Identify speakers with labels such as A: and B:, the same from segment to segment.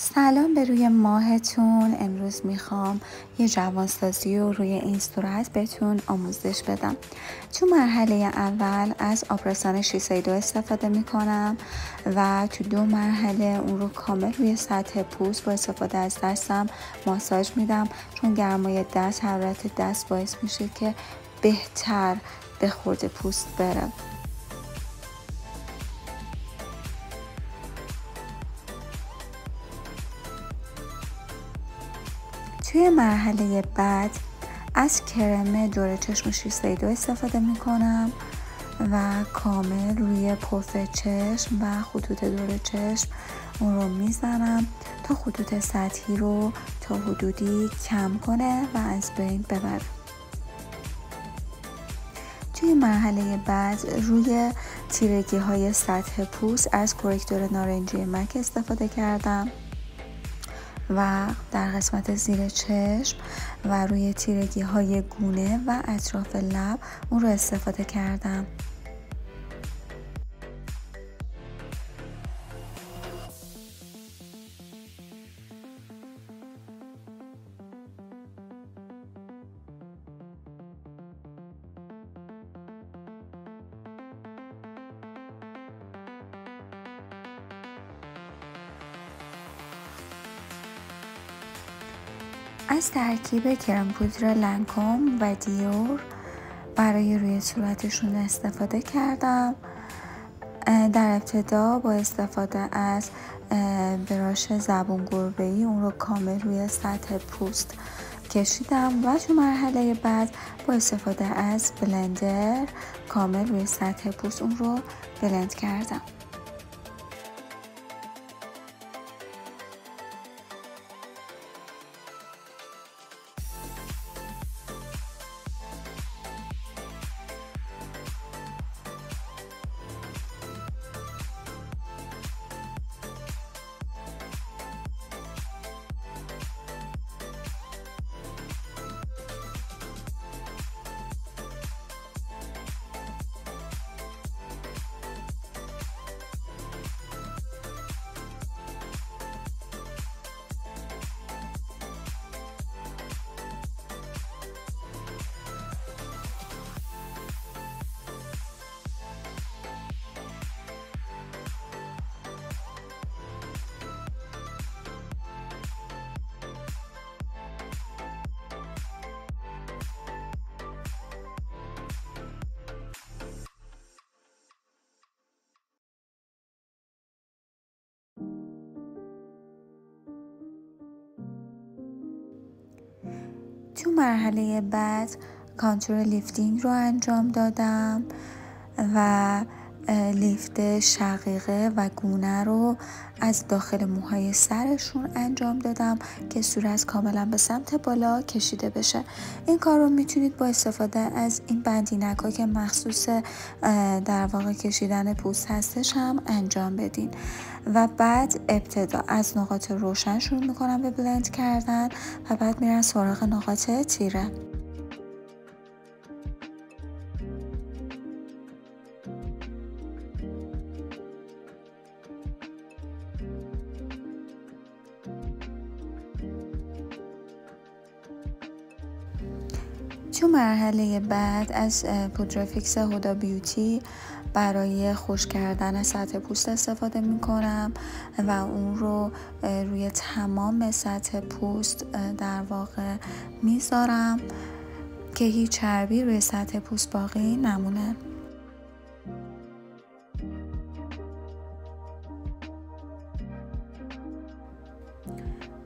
A: سلام به روی ماهتون. امروز میخوام یه جوانسازی رو روی این صورت بهتون آموزش بدم. تو مرحله اول از آبرسان شیسه 2 استفاده میکنم و تو 2 مرحله اون رو کامل روی سطح پوست با استفاده از دستم ماساژ میدم، چون گرمای دست، حرارت دست باعث میشه که بهتر به خورد پوست بره. توی مرحله بعد از کرم دور چشم شیسه 2 استفاده می کنم و کامل روی پف چشم و خطوط دور چشم اون رو میزنم تا خطوط سطحی رو تا حدودی کم کنه و از بین ببره. توی مرحله بعد روی تیرگی های سطح پوست از کرکتور نارنجی مک استفاده کردم و در قسمت زیر چشم و روی تیرگی های گونه و اطراف لب اون رو استفاده کردم. از ترکیب کرم پودر لنکوم و دیور برای روی صورتشون استفاده کردم. در ابتدا با استفاده از براش زبون گربه‌ای اون رو کامل روی سطح پوست کشیدم و تو مرحله بعد با استفاده از بلندر کامل روی سطح پوست اون رو بلند کردم. تو مرحله بعد کانتور لیفتینگ رو انجام دادم و لیفت شقیقه و گونه رو از داخل موهای سرشون انجام دادم که صورت کاملا به سمت بالا کشیده بشه. این کار رو میتونید با استفاده از این بندینک ها که مخصوص در واقع کشیدن پوست هستش هم انجام بدین. و بعد ابتدا از نقاط روشن شروع میکنم به بلند کردن و بعد میرن سراغ نقاط تیره. تو مرحله بعد از پودر فیکس هودا بیوتی برای خشک کردن سطح پوست استفاده می کنم و اون رو روی تمام سطح پوست در واقع میذارم که هیچ چربی روی سطح پوست باقی نمونه.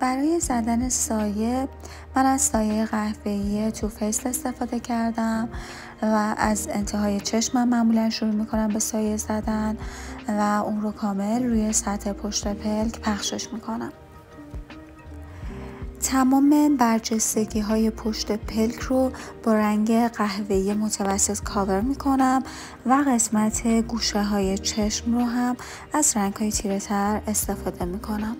A: برای زدن سایه من از سایه قهوه‌ای تو فیس استفاده کردم و از انتهای چشمم معمولا شروع میکنم به سایه زدن و اون رو کامل روی سطح پشت پلک پخشش میکنم. تمام برجستگی های پشت پلک رو با رنگ قهوه‌ای متوسط کاور میکنم و قسمت گوشه های چشم رو هم از رنگ های تیره تر استفاده میکنم.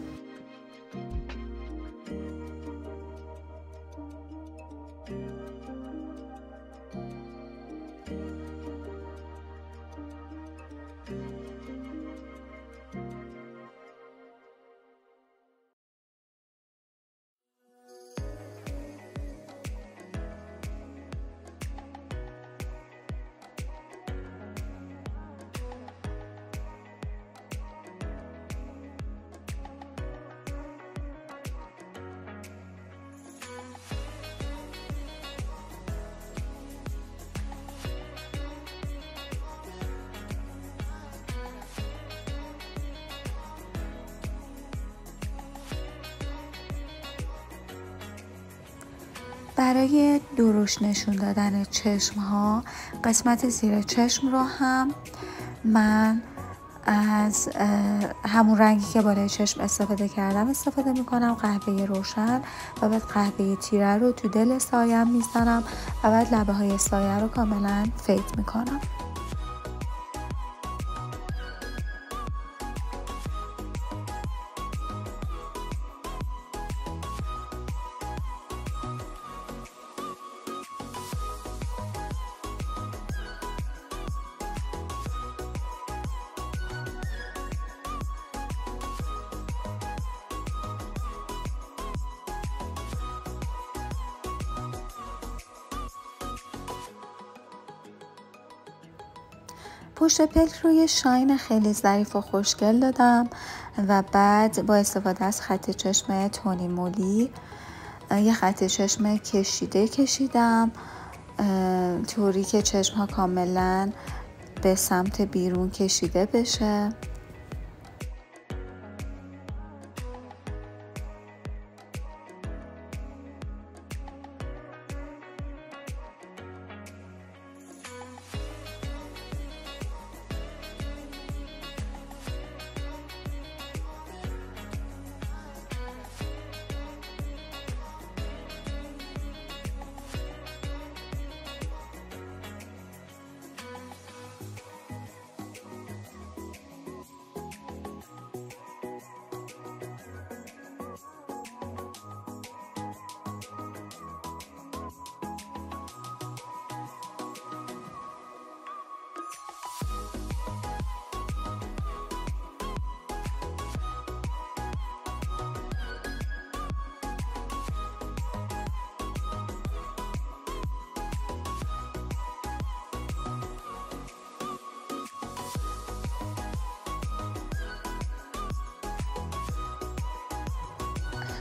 A: برای درشت نشون دادن چشم ها قسمت زیر چشم رو هم من از همون رنگی که بالای چشم استفاده کردم استفاده میکنم، قهوه روشن، و بعد قهوه تیره رو تو دل سایم میزنم و بعد لبه های سایه رو کاملا فید میکنم. پشت پلک رو یه شاین خیلی ظریف و خوشگل دادم و بعد با استفاده از خط چشم تونی مولی یه خط چشم کشیده کشیدم طوری که چشم ها کاملا به سمت بیرون کشیده بشه.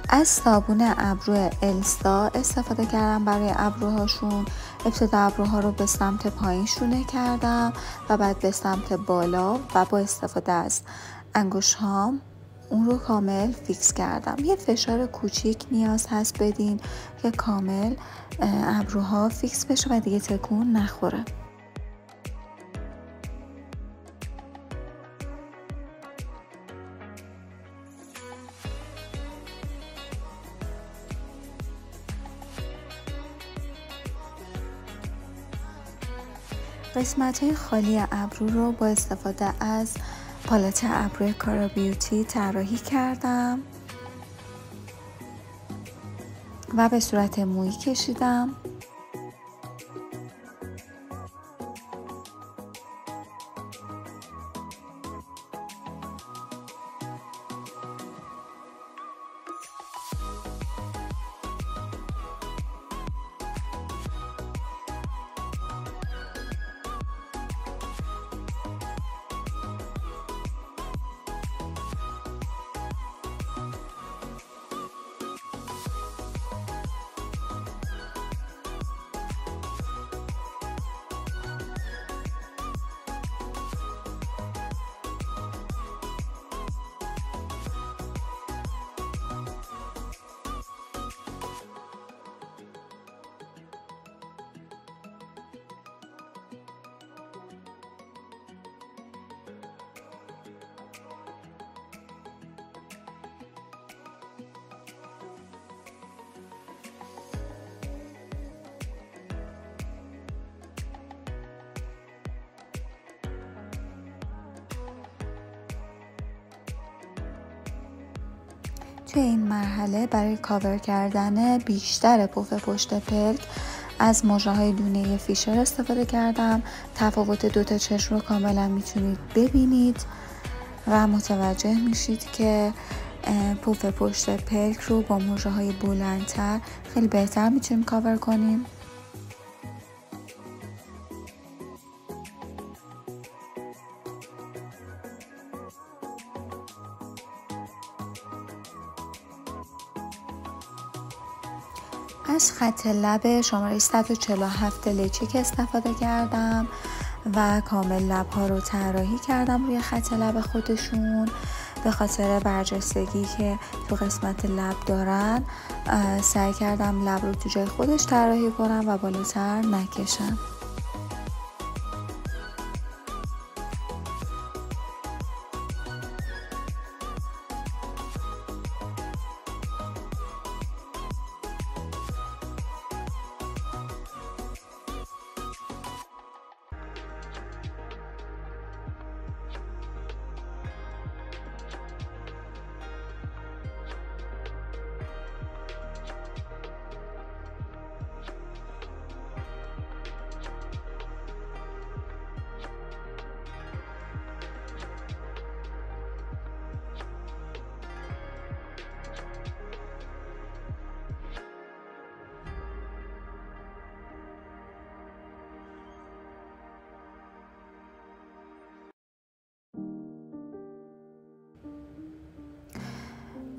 A: از صابون ابرو السا استفاده کردم برای ابروهاشون. ابتدا ابروها رو به سمت پایین شونه کردم و بعد به سمت بالا و با استفاده از انگشت‌هام اون رو کامل فیکس کردم. یه فشار کوچیک نیاز هست بدین که کامل ابروها فیکس بشه و دیگه تکون نخوره. قسمت‌های خالی ابرو رو با استفاده از پالت ابرو کارا بیوتی طراحی کردم و به صورت مویی کشیدم. توی این مرحله برای کاور کردن بیشتر پف پشت پلک از مژه‌های دونه فیشر استفاده کردم. تفاوت دوتا چشم رو کاملا میتونید ببینید و متوجه میشید که پف پشت پلک رو با مژه‌های بلندتر خیلی بهتر میتونیم کاور کنیم. از خط لب شماره 147 لچک استفاده کردم و کامل لب‌ها رو طراحی کردم روی خط لب خودشون به خاطر برجستگی که تو قسمت لب دارن سعی کردم لب رو تو جای خودش طراحی کنم و بالاتر نکشم.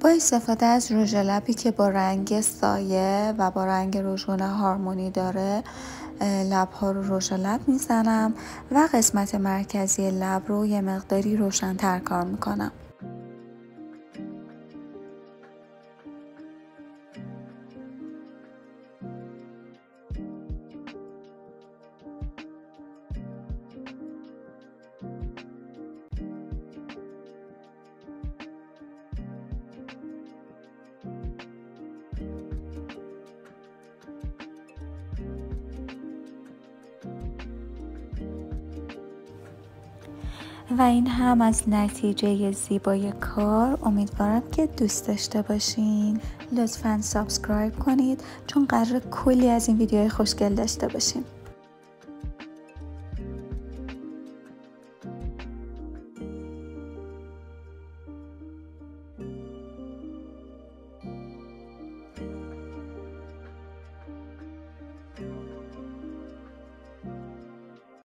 A: با استفاده از رژ لبی که با رنگ سایه و با رنگ روشن هارمونی داره لب‌ها رو رژ لب میزنم و قسمت مرکزی لب رو یه مقداری روشن‌تر کار میکنم. و این هم از نتیجه زیبای کار. امیدوارم که دوست داشته باشین. لطفاً سابسکرایب کنید چون قراره کلی از این ویدیوهای خوشگل داشته باشیم.